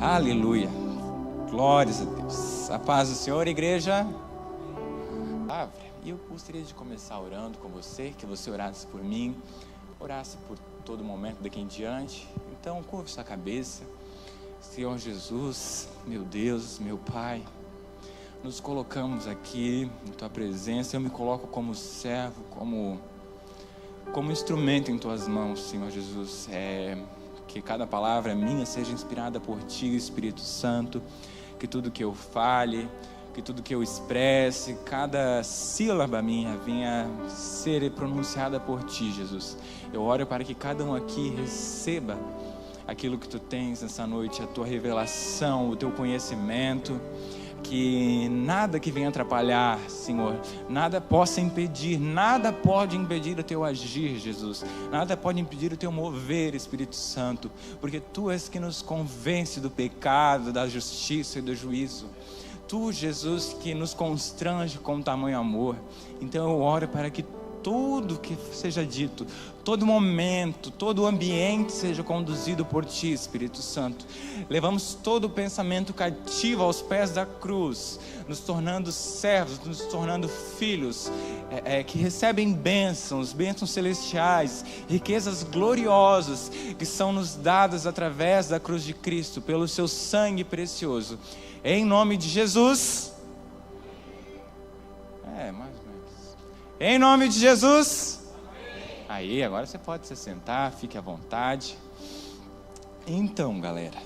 Aleluia. Glórias a Deus. A paz do Senhor, igreja. E eu gostaria de começar orando com você, que você orasse por mim, orasse por todo momento daqui em diante. Então, curve sua cabeça. Senhor Jesus, meu Deus, meu Pai, nos colocamos aqui em Tua presença. Eu me coloco como servo, como instrumento em Tuas mãos, Senhor Jesus. Que cada palavra minha seja inspirada por Ti, Espírito Santo. Que tudo que eu fale, que tudo que eu expresse, cada sílaba minha venha ser pronunciada por Ti, Jesus. Eu oro para que cada um aqui receba aquilo que Tu tens nessa noite, a Tua revelação, o Teu conhecimento. Que nada que venha atrapalhar, Senhor, nada possa impedir, nada pode impedir o Teu agir, Jesus. Nada pode impedir o Teu mover, Espírito Santo, porque Tu és que nos convence do pecado, da justiça e do juízo. Tu, Jesus, que nos constrange com tamanho amor. Então eu oro para que tudo que seja dito, todo momento, todo o ambiente seja conduzido por Ti, Espírito Santo. Levamos todo o pensamento cativo aos pés da cruz, nos tornando servos, nos tornando filhos que recebem bênçãos celestiais, riquezas gloriosas que são nos dadas através da cruz de Cristo, pelo Seu sangue precioso. Em nome de Jesus. Em nome de Jesus. Amém. Aí, agora você pode se sentar, fique à vontade. Então, galera,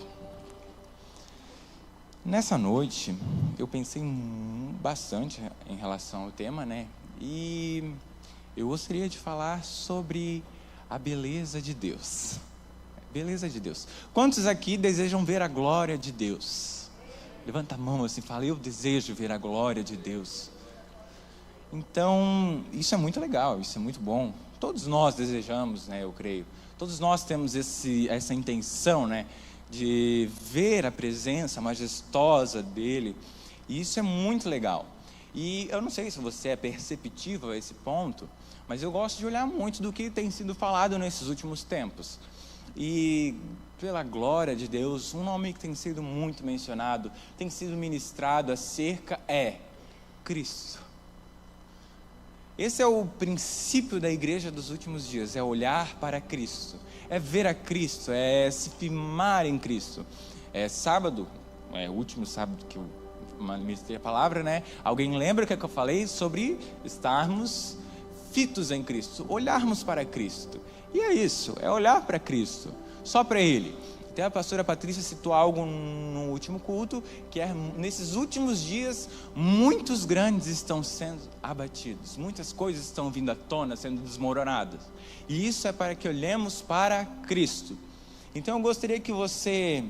nessa noite eu pensei bastante em relação ao tema, né? E eu gostaria de falar sobre a beleza de Deus. Beleza de Deus. Quantos aqui desejam ver a glória de Deus? Levanta a mão assim, fala: eu desejo ver a glória de Deus. Então, isso é muito legal, isso é muito bom. Todos nós desejamos, né, eu creio. Todos nós temos essa intenção, né, de ver a presença majestosa dEle. E isso é muito legal. E eu não sei se você é perceptível a esse ponto, mas eu gosto de olhar muito do que tem sido falado nesses últimos tempos. E pela glória de Deus, um nome que tem sido muito mencionado, tem sido ministrado acerca é Cristo. Esse é o princípio da igreja dos últimos dias, é olhar para Cristo, é ver a Cristo, é se firmar em Cristo. Sábado, o último sábado que eu ministrei a palavra, né? Alguém lembra o que eu falei sobre estarmos fitos em Cristo, olharmos para Cristo. E é isso, é olhar para Cristo, só para Ele. Até a pastora Patrícia citou algo no último culto, que nesses últimos dias, muitos grandes estão sendo abatidos, muitas coisas estão vindo à tona, sendo desmoronadas. E isso é para que olhemos para Cristo. Então eu gostaria que você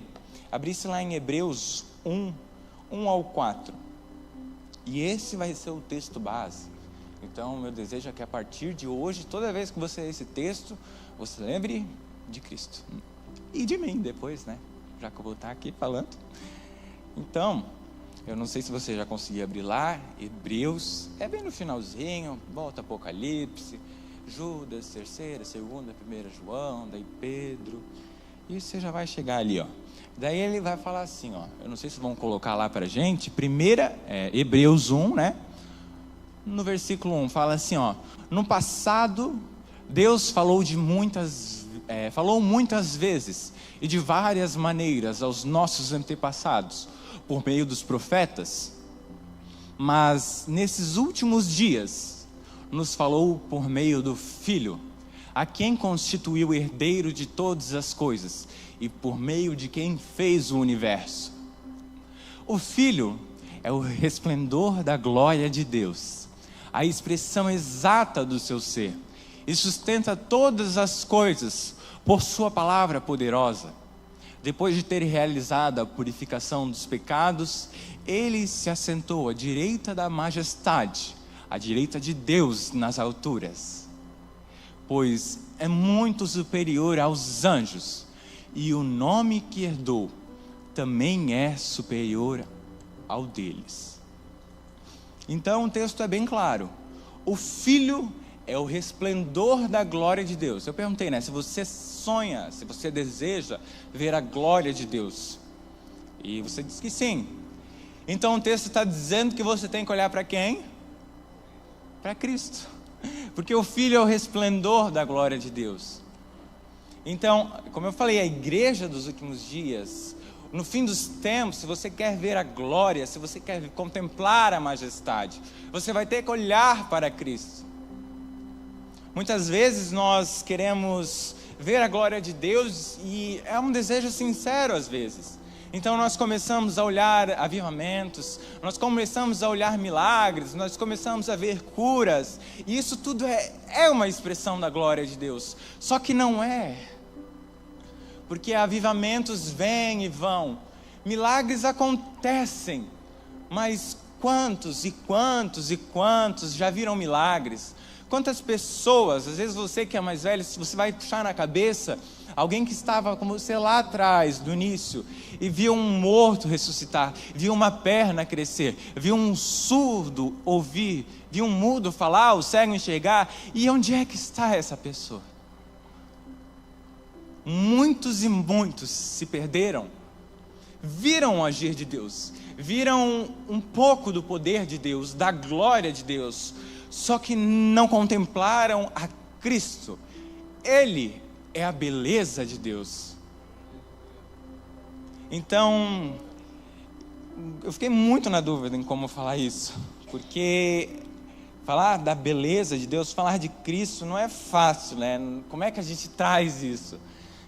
abrisse lá em Hebreus 1 ao 4. E esse vai ser o texto base. Então meu desejo é que a partir de hoje, toda vez que você ler esse texto, você lembre de Cristo. E de mim depois, né? Já que eu vou estar aqui falando. Então, eu não sei se você já conseguiu abrir lá, Hebreus, é bem no finalzinho, volta Apocalipse, Judas, 3ª, 2ª, 1 João, daí Pedro, e você já vai chegar ali, ó. Daí ele vai falar assim, ó, eu não sei se vão colocar lá pra gente, Hebreus 1, né? No versículo 1, fala assim, ó, no passado, Deus falou muitas vezes e de várias maneiras aos nossos antepassados, por meio dos profetas, mas nesses últimos dias, nos falou por meio do Filho, a quem constituiu herdeiro de todas as coisas, e por meio de quem fez o universo. O Filho é o resplendor da glória de Deus, a expressão exata do seu ser, e sustenta todas as coisas por sua palavra poderosa. Depois de ter realizado a purificação dos pecados, ele se assentou à direita da majestade, à direita de Deus nas alturas, pois é muito superior aos anjos, e o nome que herdou também é superior ao deles. Então o texto é bem claro, o Filho é o resplendor da glória de Deus. Eu perguntei, né? Se você sonha, se você deseja ver a glória de Deus, E você diz que sim. Então o texto está dizendo que você tem que olhar para quem? Para Cristo. Porque o Filho é o resplendor da glória de Deus. Então, como eu falei, a igreja dos últimos dias, no fim dos tempos, se você quer ver a glória, se você quer contemplar a majestade, você vai ter que olhar para Cristo. Muitas vezes nós queremos ver a glória de Deus e é um desejo sincero às vezes. Então nós começamos a olhar avivamentos, nós começamos a olhar milagres, nós começamos a ver curas, e isso tudo é uma expressão da glória de Deus, só que não é, porque avivamentos vêm e vão, milagres acontecem, mas quantos e quantos e quantos já viram milagres? Quantas pessoas, às vezes você que é mais velho, se você vai puxar na cabeça, alguém que estava como você lá atrás, no início, e viu um morto ressuscitar, viu uma perna crescer, viu um surdo ouvir, viu um mudo falar, o cego enxergar, e onde é que está essa pessoa? Muitos e muitos se perderam, viram o agir de Deus, viram um pouco do poder de Deus, da glória de Deus, só que não contemplaram a Cristo. Ele é a beleza de Deus. Então, eu fiquei muito na dúvida em como falar isso, porque falar da beleza de Deus, falar de Cristo não é fácil, né? Como é que a gente traz isso?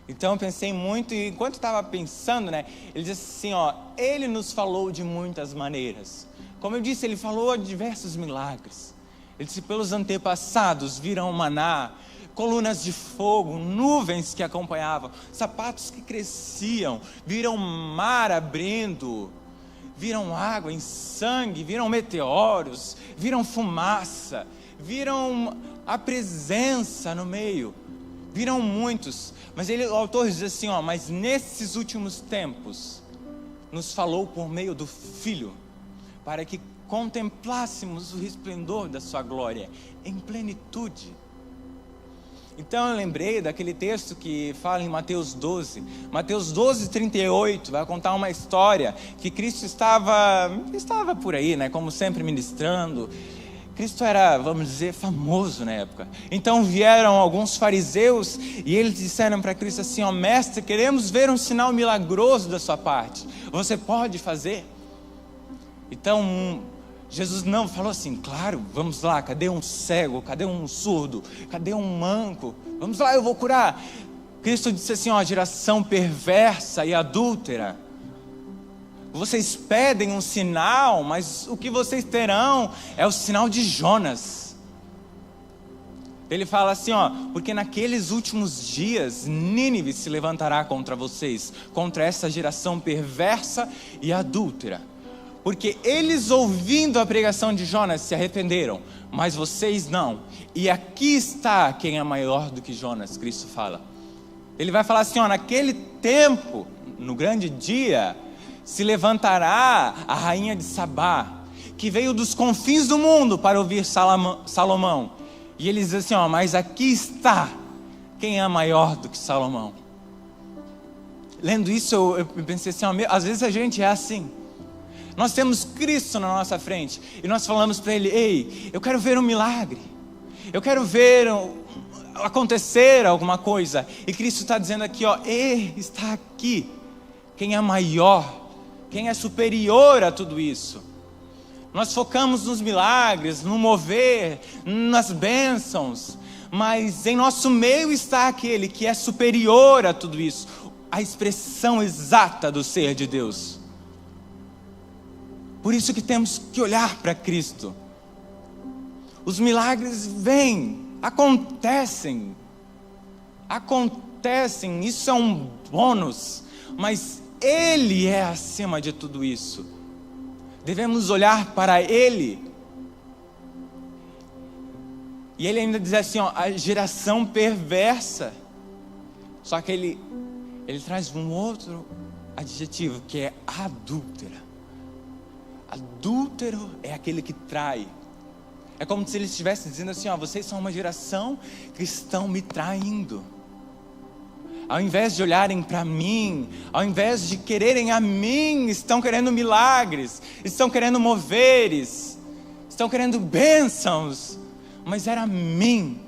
Então eu pensei muito, e enquanto estava pensando, né, ele disse assim, ó, ele nos falou de muitas maneiras. Como eu disse, ele falou de diversos milagres. Ele disse, pelos antepassados viram o maná, colunas de fogo, nuvens que acompanhavam, sapatos que cresciam, viram mar abrindo, viram água em sangue, viram meteoros, viram fumaça, viram a presença no meio, viram muitos. Mas o autor diz assim, ó, mas nesses últimos tempos, nos falou por meio do Filho, para que contemplássemos o resplendor da sua glória em plenitude. Então eu lembrei daquele texto que fala em Mateus 12, 38, vai contar uma história que Cristo estava por aí, né, como sempre ministrando. Cristo era, vamos dizer, famoso na época. Então vieram alguns fariseus e eles disseram para Cristo assim, ó, mestre, queremos ver um sinal milagroso da sua parte, você pode fazer? Então Jesus não falou assim, claro, vamos lá, cadê um cego, cadê um surdo, cadê um manco, vamos lá, eu vou curar. Cristo disse assim, ó, geração perversa e adúltera, vocês pedem um sinal, mas o que vocês terão é o sinal de Jonas. Ele fala assim, ó, porque naqueles últimos dias Nínive se levantará contra vocês, contra essa geração perversa e adúltera. Porque eles ouvindo a pregação de Jonas se arrependeram, mas vocês não. E aqui está quem é maior do que Jonas, Cristo fala. Ele vai falar assim, ó, naquele tempo, no grande dia, se levantará a rainha de Sabá, que veio dos confins do mundo para ouvir Salomão. E ele diz assim, ó, mas aqui está quem é maior do que Salomão. Lendo isso eu pensei assim, ó, às vezes a gente é assim. Nós temos Cristo na nossa frente e nós falamos para Ele, ei, eu quero ver um milagre, eu quero ver acontecer alguma coisa, e Cristo está dizendo aqui, ó, ei, está aqui quem é maior, quem é superior a tudo isso. Nós focamos nos milagres, no mover, nas bênçãos, mas em nosso meio está aquele que é superior a tudo isso, a expressão exata do ser de Deus. Por isso que temos que olhar para Cristo. Os milagres vêm, acontecem, isso é um bônus, mas Ele é acima de tudo isso. Devemos olhar para Ele. E Ele ainda diz assim, ó, a geração perversa. Só que Ele traz um outro adjetivo, que é adúltera. Adúltero é aquele que trai. É como se ele estivesse dizendo assim, ó, vocês são uma geração que estão me traindo. Ao invés de olharem para mim, ao invés de quererem a mim, estão querendo milagres, estão querendo moveres, estão querendo bênçãos, mas era a mim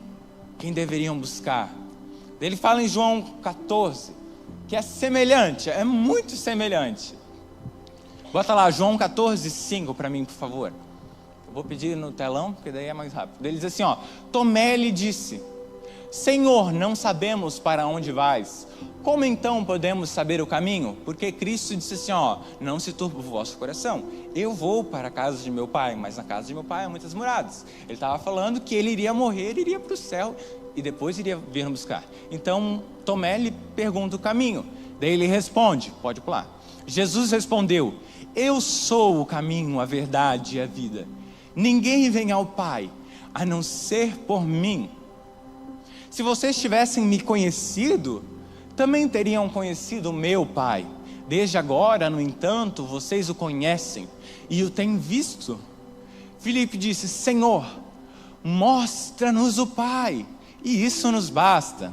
quem deveriam buscar. Ele fala em João 14, que é semelhante, é muito semelhante. Bota lá, João 14, 5 para mim, por favor. Eu vou pedir no telão, porque daí é mais rápido. Ele diz assim, Tomé lhe disse: Senhor, não sabemos para onde vais. Como então podemos saber o caminho? Porque Cristo disse assim, não se turbe o vosso coração. Eu vou para a casa de meu pai, mas na casa de meu pai há muitas moradas. Ele estava falando que ele iria morrer, iria para o céu e depois iria vir buscar. Então Tomé lhe pergunta o caminho. Daí ele responde, pode pular. Jesus respondeu: eu sou o caminho, a verdade e a vida. Ninguém vem ao Pai a não ser por mim. Se vocês tivessem me conhecido, também teriam conhecido o meu Pai. Desde agora, no entanto, vocês o conhecem e o têm visto. Filipe disse: Senhor, mostra-nos o Pai, e isso nos basta.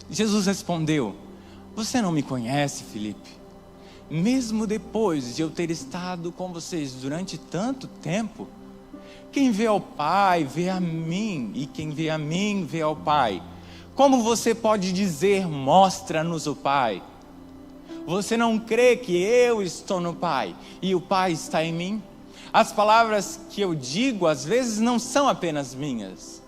Jesus respondeu: você não me conhece, Filipe? Mesmo depois de eu ter estado com vocês durante tanto tempo, quem vê ao Pai, vê a mim, e quem vê a mim, vê ao Pai. Como você pode dizer, mostra-nos o Pai? Você não crê que eu estou no Pai, e o Pai está em mim? As palavras que eu digo, às vezes, não são apenas minhas.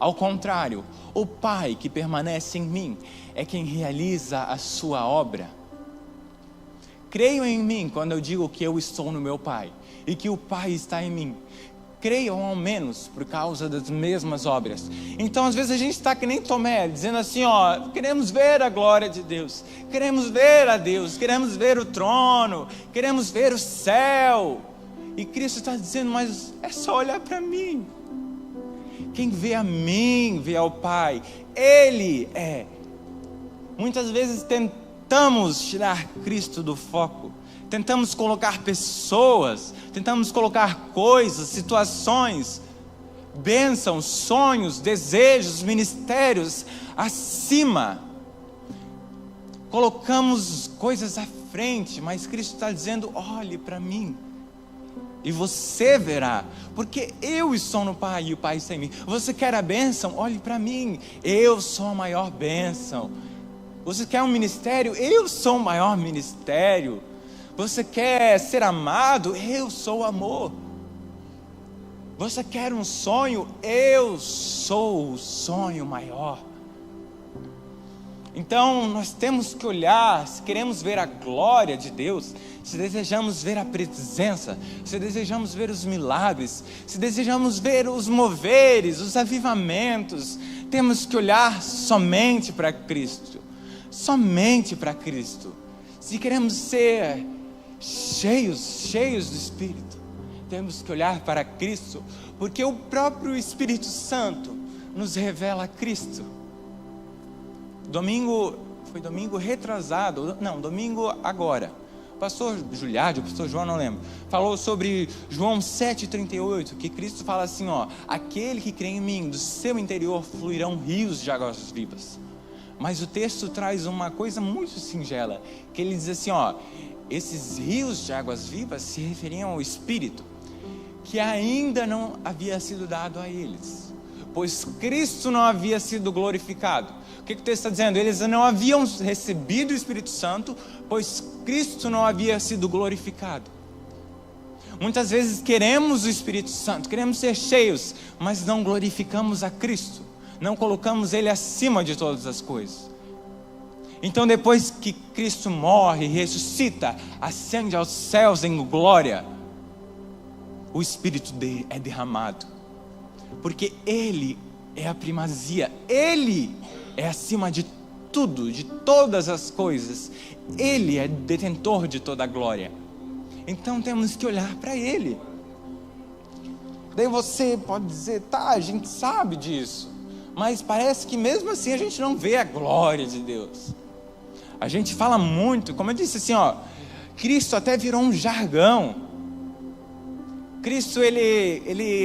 Ao contrário, o Pai que permanece em mim, é quem realiza a sua obra. Creiam em mim quando eu digo que eu estou no meu Pai, e que o Pai está em mim. Creiam ao menos por causa das mesmas obras. Então às vezes a gente está que nem Tomé, dizendo assim, queremos ver a glória de Deus, queremos ver a Deus, queremos ver o trono, queremos ver o céu. E Cristo está dizendo, mas é só olhar para mim. Quem vê a mim, vê ao Pai. Ele é. Muitas vezes tentamos tirar Cristo do foco. Tentamos colocar pessoas, tentamos colocar coisas, situações, bênçãos, sonhos, desejos, ministérios acima. Colocamos coisas à frente, mas Cristo está dizendo, olhe para mim. E você verá, porque eu estou no Pai e o Pai está em mim. Você quer a bênção? Olhe para mim, eu sou a maior bênção. Você quer um ministério? Eu sou o maior ministério. Você quer ser amado? Eu sou o amor. Você quer um sonho? Eu sou o sonho maior. Então nós temos que olhar, se queremos ver a glória de Deus, se desejamos ver a presença, se desejamos ver os milagres, se desejamos ver os moveres, os avivamentos, temos que olhar somente para Cristo. Somente para Cristo. Se queremos ser cheios do Espírito, temos que olhar para Cristo, porque o próprio Espírito Santo nos revela Cristo. Domingo retrasado, não, domingo agora, o pastor Juliade, o pastor João, não lembro, falou sobre João 7,38, que Cristo fala assim, aquele que crê em mim, do seu interior fluirão rios de águas vivas. Mas o texto traz uma coisa muito singela, que ele diz assim, esses rios de águas vivas se referiam ao Espírito, que ainda não havia sido dado a eles, pois Cristo não havia sido glorificado. O que o texto está dizendo? Eles não haviam recebido o Espírito Santo, pois Cristo não havia sido glorificado. Muitas vezes queremos o Espírito Santo, queremos ser cheios, mas não glorificamos a Cristo. Não colocamos Ele acima de todas as coisas. Então depois que Cristo morre, ressuscita, ascende aos céus em glória, o Espírito dele é derramado. Porque Ele é a primazia, Ele é acima de tudo, de todas as coisas. Ele é detentor de toda a glória. Então temos que olhar para Ele. Daí você pode dizer, a gente sabe disso. Mas parece que mesmo assim a gente não vê a glória de Deus. A gente fala muito, como eu disse assim, Cristo até virou um jargão. Cristo,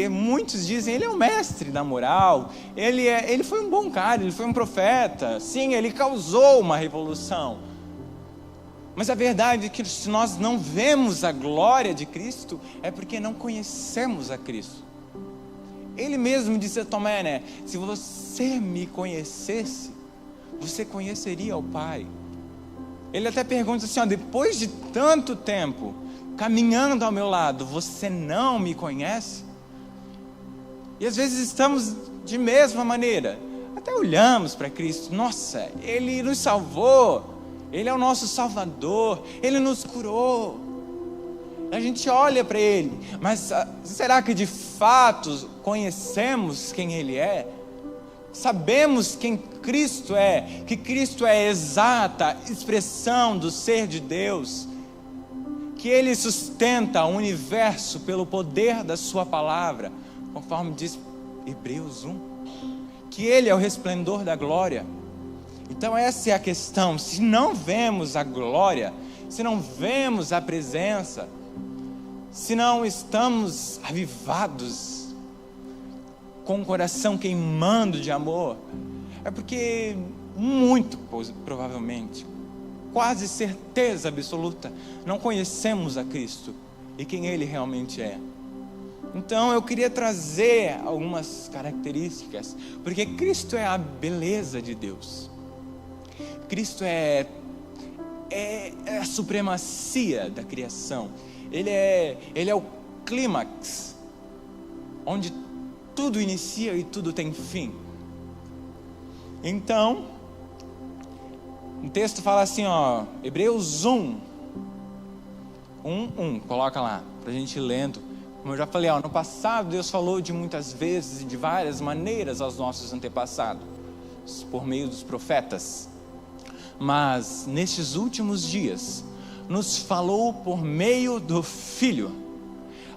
muitos dizem, ele é o mestre da moral, ele foi um bom cara, ele foi um profeta, sim, ele causou uma revolução. Mas a verdade é que se nós não vemos a glória de Cristo, é porque não conhecemos a Cristo. Ele mesmo disse a Tomé, né? Se você me conhecesse, você conheceria o Pai. Ele até pergunta assim, depois de tanto tempo caminhando ao meu lado, você não me conhece? E às vezes estamos de mesma maneira, até olhamos para Cristo, nossa, Ele nos salvou, Ele é o nosso Salvador, Ele nos curou, a gente olha para Ele, mas será que de fato conhecemos quem Ele é? Sabemos quem Cristo é, que Cristo é a exata expressão do ser de Deus, que Ele sustenta o universo pelo poder da sua palavra, conforme diz Hebreus 1, que Ele é o resplendor da glória. Então essa é a questão, se não vemos a glória, se não vemos a presença, se não estamos avivados, com o coração queimando de amor, é porque muito provavelmente, quase certeza absoluta, não conhecemos a Cristo e quem Ele realmente é. Então eu queria trazer algumas características, porque Cristo é a beleza de Deus. Cristo é a supremacia da criação. Ele é o clímax, onde tudo inicia e tudo tem fim. Então, o texto fala assim, Hebreus 1, coloca lá, para a gente ir lendo. Como eu já falei, no passado Deus falou de muitas vezes e de várias maneiras aos nossos antepassados, por meio dos profetas. Mas nestes últimos dias, nos falou por meio do Filho,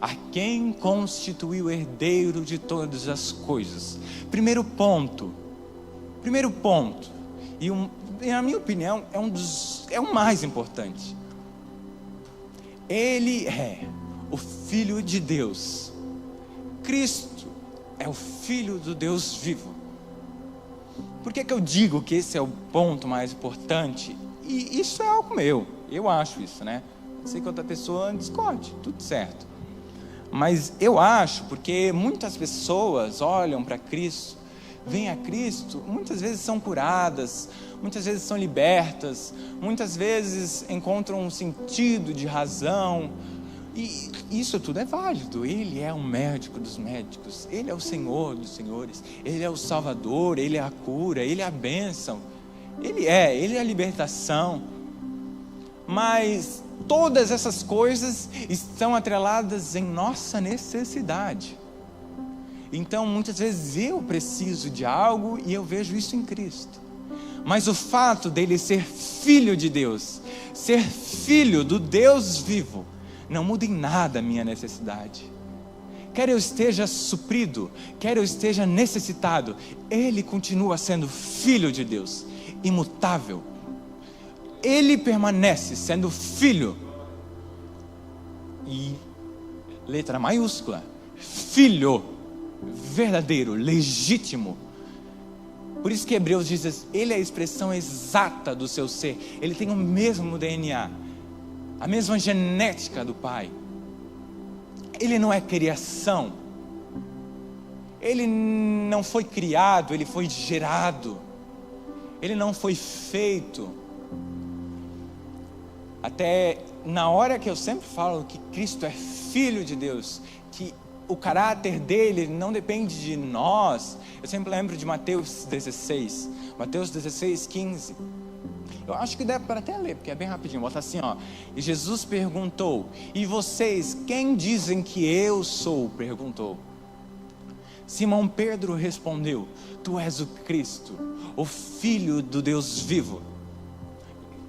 a quem constituiu herdeiro de todas as coisas. Primeiro ponto, e na minha opinião é o mais importante. Ele é o Filho de Deus. Cristo é o Filho do Deus vivo. Por que eu digo que esse é o ponto mais importante? E isso é algo meu, eu acho isso, né? Sei que outra pessoa discorde, tudo certo. Mas eu acho, porque muitas pessoas olham para Cristo, veem a Cristo, muitas vezes são curadas, muitas vezes são libertas, muitas vezes encontram um sentido de razão, e isso tudo é válido. Ele é o médico dos médicos, Ele é o Senhor dos senhores, Ele é o Salvador, Ele é a cura, Ele é a bênção, Ele é a libertação. Mas todas essas coisas estão atreladas em nossa necessidade. Então muitas vezes eu preciso de algo e eu vejo isso em Cristo. Mas o fato dele ser Filho de Deus, ser Filho do Deus vivo, não muda em nada a minha necessidade. Quer eu esteja suprido, quer eu esteja necessitado, Ele continua sendo Filho de Deus, imutável. Ele permanece sendo Filho, e letra maiúscula, Filho, verdadeiro, legítimo. Por isso que Hebreus diz, Ele é a expressão exata do seu ser, Ele tem o mesmo DNA, a mesma genética do Pai. Ele não é criação, Ele não foi criado, Ele foi gerado, Ele não foi feito. Até na hora que eu sempre falo que Cristo é Filho de Deus, que o caráter dele não depende de nós, eu sempre lembro de Mateus 16, 15. Eu acho que deve para até ler, porque é bem rapidinho. Bota assim, e Jesus perguntou, e vocês, quem dizem que eu sou? Perguntou. Simão Pedro respondeu, tu és o Cristo, o Filho do Deus vivo.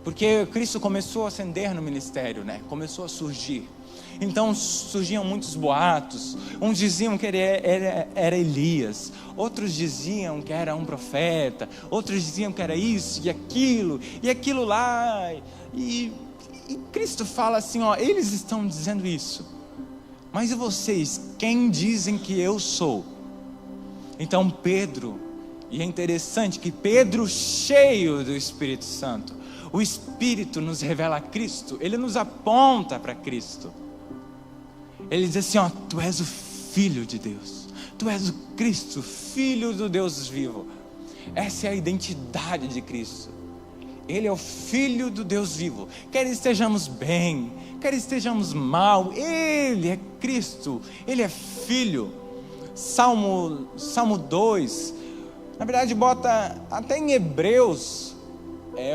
Porque Cristo começou a ascender no ministério, né? Começou a surgir. Então surgiam muitos boatos. Uns diziam que ele era Elias, outros diziam que era um profeta, outros diziam que era isso e aquilo lá. E Cristo fala assim, eles estão dizendo isso, Mas e vocês, quem dizem que eu sou? Então Pedro, e é interessante que Pedro, cheio do Espírito Santo, o Espírito nos revela a Cristo, ele nos aponta para Cristo. Ele diz assim, tu és o Filho de Deus, tu és o Cristo, Filho do Deus vivo. Essa é a identidade de Cristo. Ele é o Filho do Deus vivo. Quer estejamos bem, quer estejamos mal, Ele é Cristo, Ele é Filho. Salmo 2, na verdade bota até em Hebreus,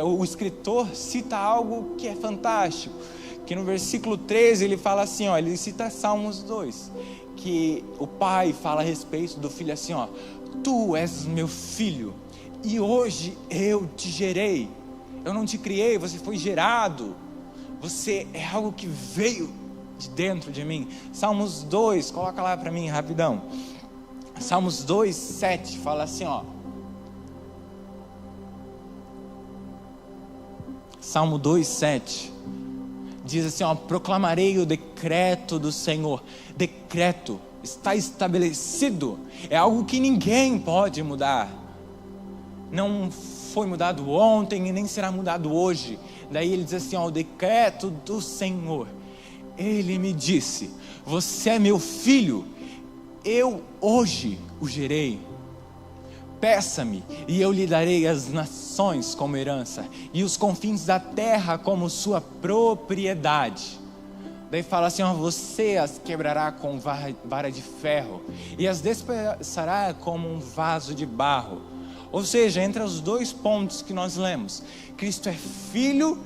o escritor cita algo que é fantástico, que no versículo 13 ele fala assim, ele cita Salmos 2, que o pai fala a respeito do filho assim, tu és meu filho, e hoje eu te gerei. Eu não te criei, você foi gerado. Você é algo que veio de dentro de mim. Salmos 2, coloca lá para mim rapidão. Salmos 2, 7 fala assim, Salmo 2, 7 diz assim, proclamarei o decreto do Senhor. Decreto, está estabelecido. É algo que ninguém pode mudar. Não foi mudado ontem e nem será mudado hoje. Daí ele diz assim, o decreto do Senhor. Ele me disse, você é meu filho, eu hoje o gerei. Peça-me e eu lhe darei as nações como herança e os confins da terra como sua propriedade. Daí fala assim, você as quebrará com vara de ferro e as despedaçará como um vaso de barro. Ou seja, entre os dois pontos que nós lemos, Cristo é filho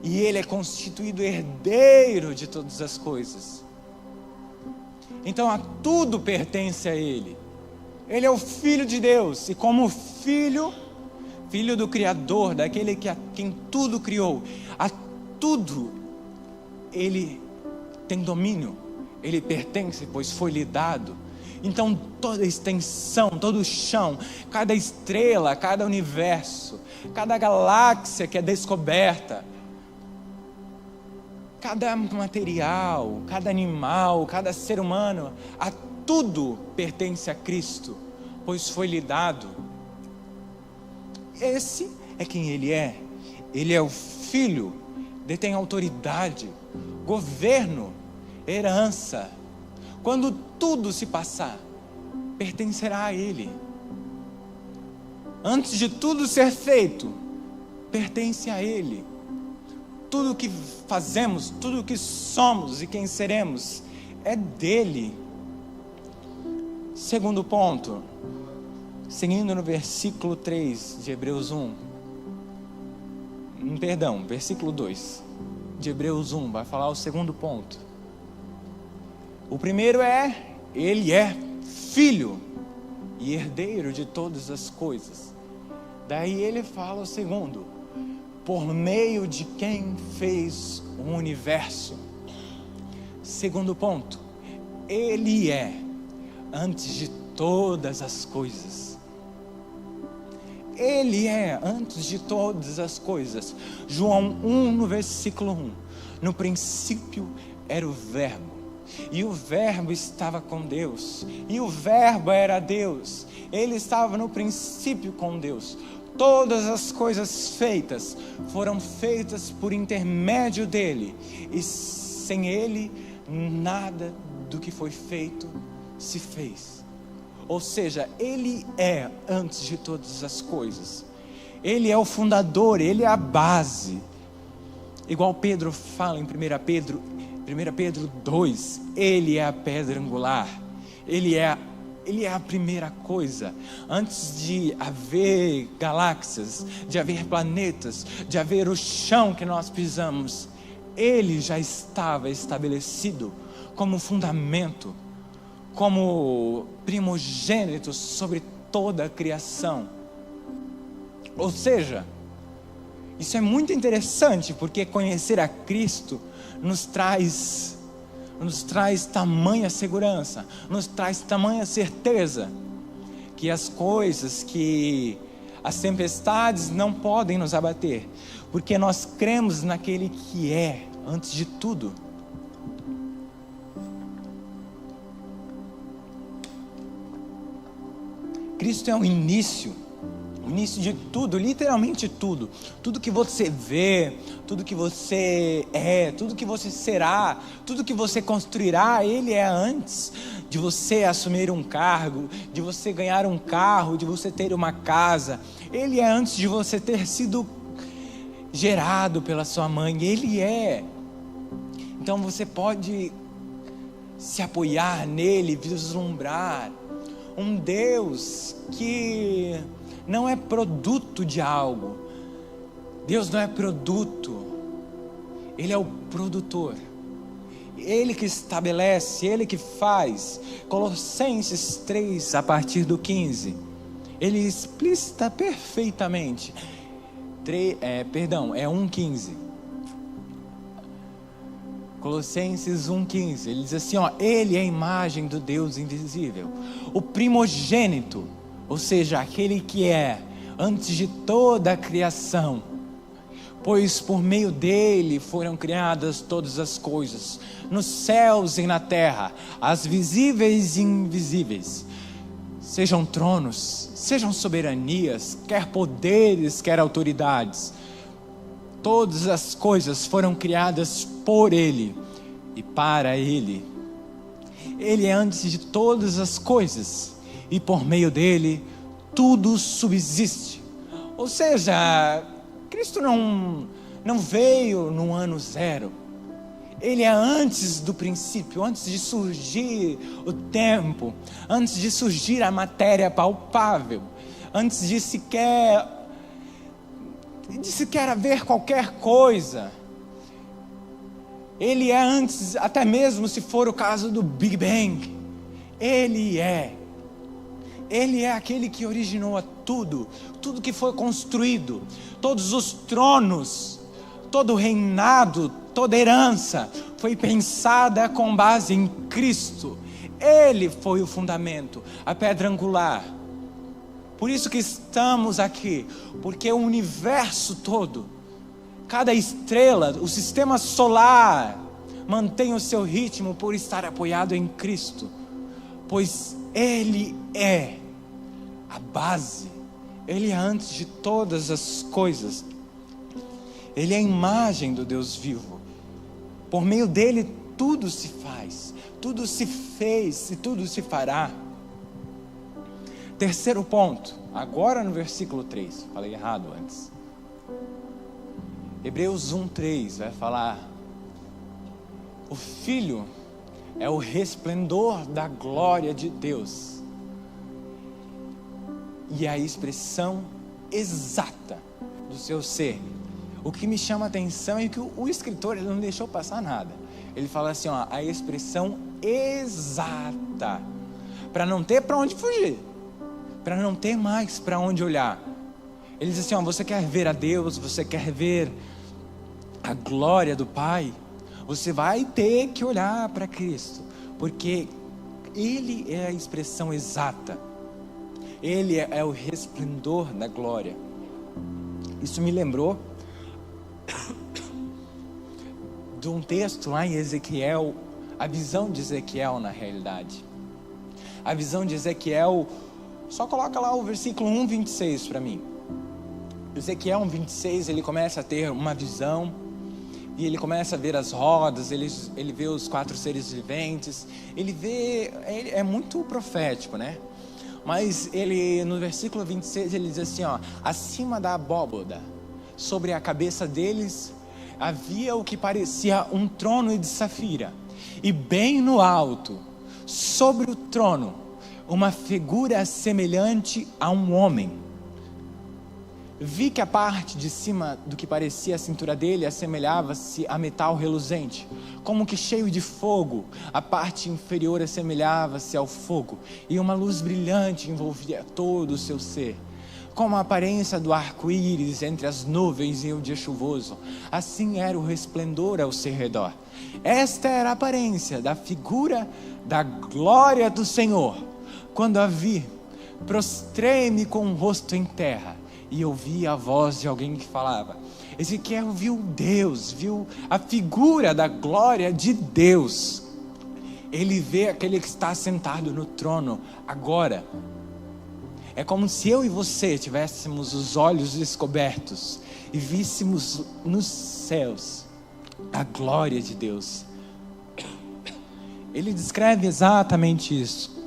e Ele é constituído herdeiro de todas as coisas. Então tudo pertence a Ele. Ele é o Filho de Deus e como filho do Criador, daquele a quem tudo criou, a tudo Ele tem domínio, Ele pertence, pois foi lhe dado. Então toda a extensão, todo o chão, cada estrela, cada universo, cada galáxia que é descoberta, cada material, cada animal, cada ser humano, a tudo pertence a Cristo, pois foi lhe dado. Esse é quem Ele é. Ele é o Filho, detém autoridade, governo, herança. Quando tudo se passar, pertencerá a Ele. Antes de tudo ser feito, pertence a Ele. Tudo que fazemos, tudo que somos e quem seremos, é dEle. Segundo ponto, seguindo no versículo 3 de Hebreus 1. Versículo 2 de Hebreus 1, vai falar o segundo ponto. O primeiro Ele é filho e herdeiro de todas as coisas. Daí ele fala o segundo, por meio de quem fez o universo. Segundo ponto, Ele é antes de todas as coisas. Ele é antes de todas as coisas. João 1, no versículo 1. No princípio era o Verbo. E o Verbo estava com Deus, e o Verbo era Deus. Ele estava no princípio com Deus. Todas as coisas feitas foram feitas por intermédio dele, e sem ele nada do que foi feito se fez. Ou seja, Ele é antes de todas as coisas. Ele é o fundador, Ele é a base. Igual Pedro fala em 1 Pedro 2, Ele é a pedra angular, Ele é a primeira coisa. Antes de haver galáxias, de haver planetas, de haver o chão que nós pisamos, Ele já estava estabelecido como fundamento, como primogênito sobre toda a criação. Ou seja, isso é muito interessante, porque conhecer a Cristo nos traz tamanha segurança, nos traz tamanha certeza, que as coisas, que as tempestades não podem nos abater, porque nós cremos naquele que é, antes de tudo. Cristo é o início de tudo, literalmente tudo. Tudo que você vê, tudo que você é, tudo que você será, tudo que você construirá, Ele é antes de você assumir um cargo, de você ganhar um carro, de você ter uma casa. Ele é antes de você ter sido gerado pela sua mãe. Ele é. Então você pode se apoiar nele, vislumbrar um Deus que não é produto de algo. Deus não é produto. Ele é o produtor. Ele que estabelece, Ele que faz. Colossenses 3, a partir do 15, ele explicita perfeitamente. 1,15. Colossenses 1,15, ele diz assim, Ele é a imagem do Deus invisível, o primogênito, ou seja, aquele que é antes de toda a criação, pois por meio dele foram criadas todas as coisas, nos céus e na terra, as visíveis e invisíveis, sejam tronos, sejam soberanias, quer poderes, quer autoridades. Todas as coisas foram criadas por Ele e para Ele. Ele é antes de todas as coisas e por meio dele tudo subsiste. Ou seja, Cristo não veio no ano zero. Ele é antes do princípio, antes de surgir o tempo, antes de surgir a matéria palpável, antes de sequer haver qualquer coisa. Ele é antes, até mesmo se for o caso do Big Bang. Ele é aquele que originou tudo que foi construído, todos os tronos, todo o reinado, toda herança foi pensada com base em Cristo. Ele foi o fundamento, a pedra angular. Por isso que estamos aqui, porque o universo todo, cada estrela, o sistema solar, mantém o seu ritmo por estar apoiado em Cristo, pois Ele é a base, Ele é antes de todas as coisas, Ele é a imagem do Deus vivo. Por meio dele tudo se faz, tudo se fez e tudo se fará. Terceiro ponto, agora no versículo 3, falei errado antes. Hebreus 1:3 vai falar: o Filho é o resplendor da glória de Deus e a expressão exata do seu ser. O que me chama a atenção é que o escritor, ele não deixou passar nada. Ele fala assim, a expressão exata, para não ter para onde fugir, para não ter mais para onde olhar. Ele diz assim, você quer ver a Deus, você quer ver a glória do Pai, você vai ter que olhar para Cristo, porque Ele é a expressão exata, Ele é o resplendor da glória. Isso me lembrou de um texto lá em Ezequiel, a visão de Ezequiel na realidade. A visão de Ezequiel, só coloca lá o versículo 1:26 para mim. Ezequiel 1:26, ele começa a ter uma visão, e ele começa a ver as rodas, ele vê os 4 seres viventes, ele é muito profético, né? Mas ele, no versículo 26, ele diz assim, acima da abóboda, sobre a cabeça deles, havia o que parecia um trono de safira, e bem no alto, sobre o trono, uma figura semelhante a um homem. Vi que a parte de cima do que parecia a cintura dele assemelhava-se a metal reluzente, como que cheio de fogo. A parte inferior assemelhava-se ao fogo, e uma luz brilhante envolvia todo o seu ser, como a aparência do arco-íris entre as nuvens e o dia chuvoso. Assim era o resplendor ao seu redor. Esta era a aparência da figura da glória do Senhor. Quando a vi, prostrei-me com o rosto em terra, e ouvi a voz de alguém que falava. Ezequiel viu Deus, viu a figura da glória de Deus. Ele vê aquele que está sentado no trono agora. É como se eu e você tivéssemos os olhos descobertos e víssemos nos céus a glória de Deus. Ele descreve exatamente isso.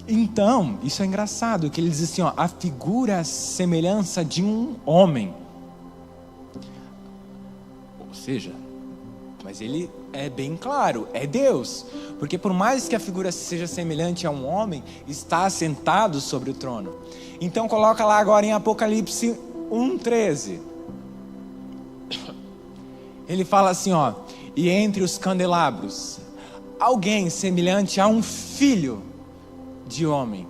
Então, isso é engraçado, que ele diz assim, a figura, a semelhança de um homem. Ou seja, mas ele é bem claro, é Deus. Porque por mais que a figura seja semelhante a um homem, está sentado sobre o trono. Então coloca lá agora em Apocalipse 1:13. Ele fala assim, e entre os candelabros, alguém semelhante a um filho de homem.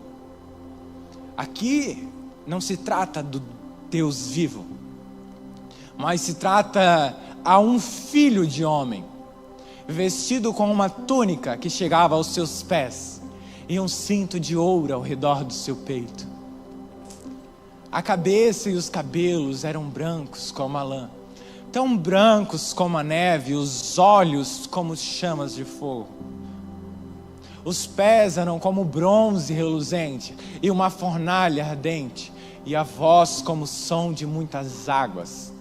Aqui não se trata do Deus vivo, mas se trata a um filho de homem, vestido com uma túnica que chegava aos seus pés e um cinto de ouro ao redor do seu peito. A cabeça e os cabelos eram brancos como a lã, tão brancos como a neve, os olhos como chamas de fogo. Os pés eram como bronze reluzente e uma fornalha ardente, e a voz como o som de muitas águas.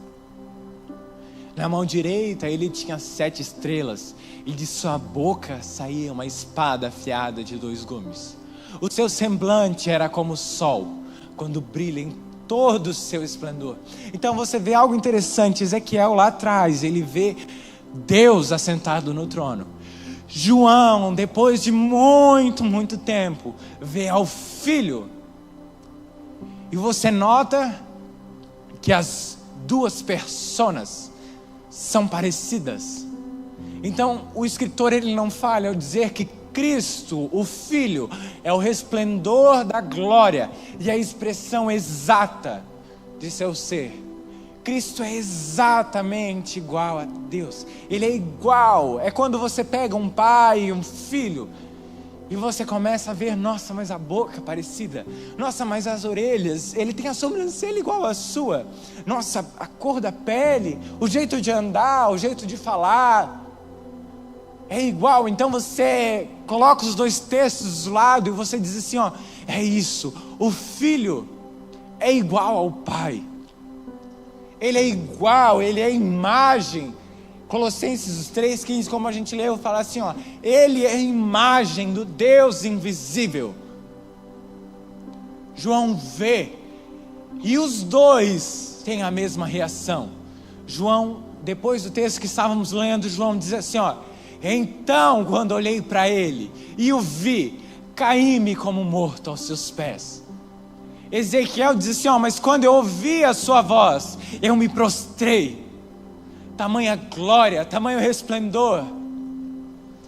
Na mão direita ele tinha 7 estrelas, e de sua boca saía uma espada afiada de 2 gumes. O seu semblante era como o sol, quando brilha em todo o seu esplendor. Então você vê algo interessante. Ezequiel lá atrás, ele vê Deus assentado no trono. João, depois de muito tempo, vê ao Filho. E você nota que as 2 personas são parecidas. Então o escritor ele não falha ao dizer que Cristo, o Filho, é o resplendor da glória e a expressão exata de seu ser. Cristo é exatamente igual a Deus. Ele é igual. É quando você pega um pai e um filho e você começa a ver, nossa, mas a boca é parecida. Nossa, mas as orelhas, ele tem a sobrancelha igual a sua. Nossa, a cor da pele, o jeito de andar, o jeito de falar é igual. Então você coloca os 2 textos do lado e você diz assim, é isso. O filho é igual ao pai. Ele é igual, ele é a imagem. Colossenses 3:15, como a gente leu, fala assim, ele é a imagem do Deus invisível. João vê, e os 2 têm a mesma reação. João, depois do texto que estávamos lendo, João diz assim, então quando olhei para ele e o vi, caí-me como morto aos seus pés. Ezequiel diz assim, mas quando eu ouvi a sua voz, eu me prostrei. Tamanha glória, tamanho resplendor.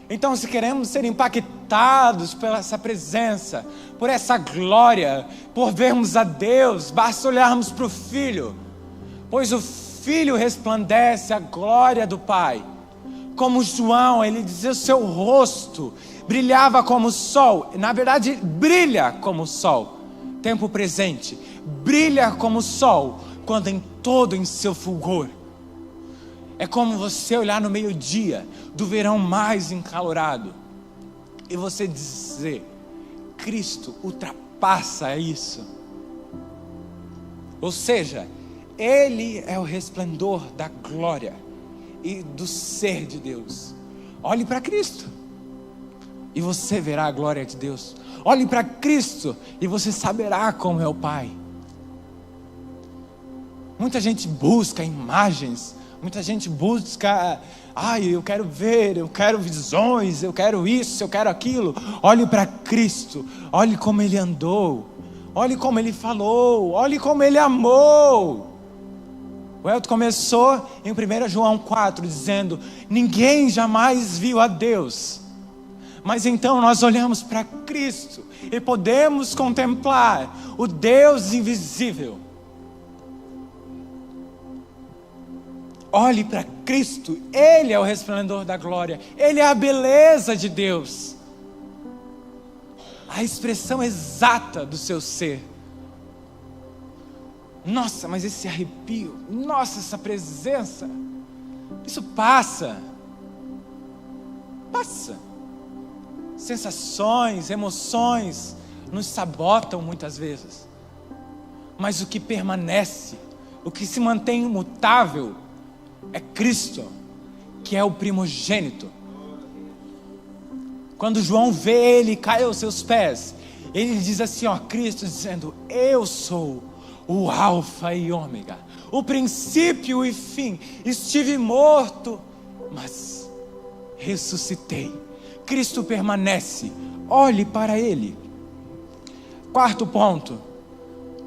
Então se queremos ser impactados por essa presença, por essa glória, por vermos a Deus, basta olharmos para o Filho. Pois o Filho resplandece a glória do Pai. Como João, ele dizia, o seu rosto brilhava como o sol. Na verdade, brilha como o sol. Tempo presente, brilha como o sol, quando em todo em seu fulgor. É como você olhar no meio-dia do verão mais encalorado e você dizer, Cristo ultrapassa isso. Ou seja, Ele é o resplendor da glória e do ser de Deus. Olhe para Cristo e você verá a glória de Deus. Olhe para Cristo e você saberá como é o Pai. Muita gente busca imagens, muita gente busca, eu quero ver, eu quero visões, eu quero isso, eu quero aquilo. Olhe para Cristo, olhe como Ele andou, olhe como Ele falou, olhe como Ele amou. O Elton começou em 1 João 4 dizendo, ninguém jamais viu a Deus. Mas então nós olhamos para Cristo e podemos contemplar o Deus invisível. Olhe para Cristo, Ele é o resplendor da glória, Ele é a beleza de Deus, a expressão exata do seu ser. Nossa, mas esse arrepio, nossa, essa presença, isso passa. Sensações, emoções, nos sabotam muitas vezes. Mas o que permanece, o que se mantém imutável é Cristo, que é o primogênito. Quando João vê ele cair aos seus pés, ele diz assim, Cristo dizendo: eu sou o alfa e ômega, o princípio e fim. Estive morto, mas ressuscitei. Cristo permanece. Olhe para ele. Quarto ponto,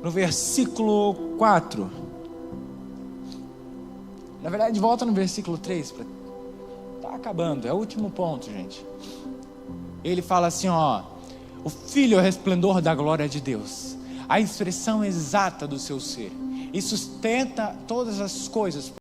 no versículo 4. Na verdade, volta no versículo 3. Está acabando, é o último ponto, gente. Ele fala assim, o Filho é o resplendor da glória de Deus, a expressão exata do seu ser, e sustenta todas as coisas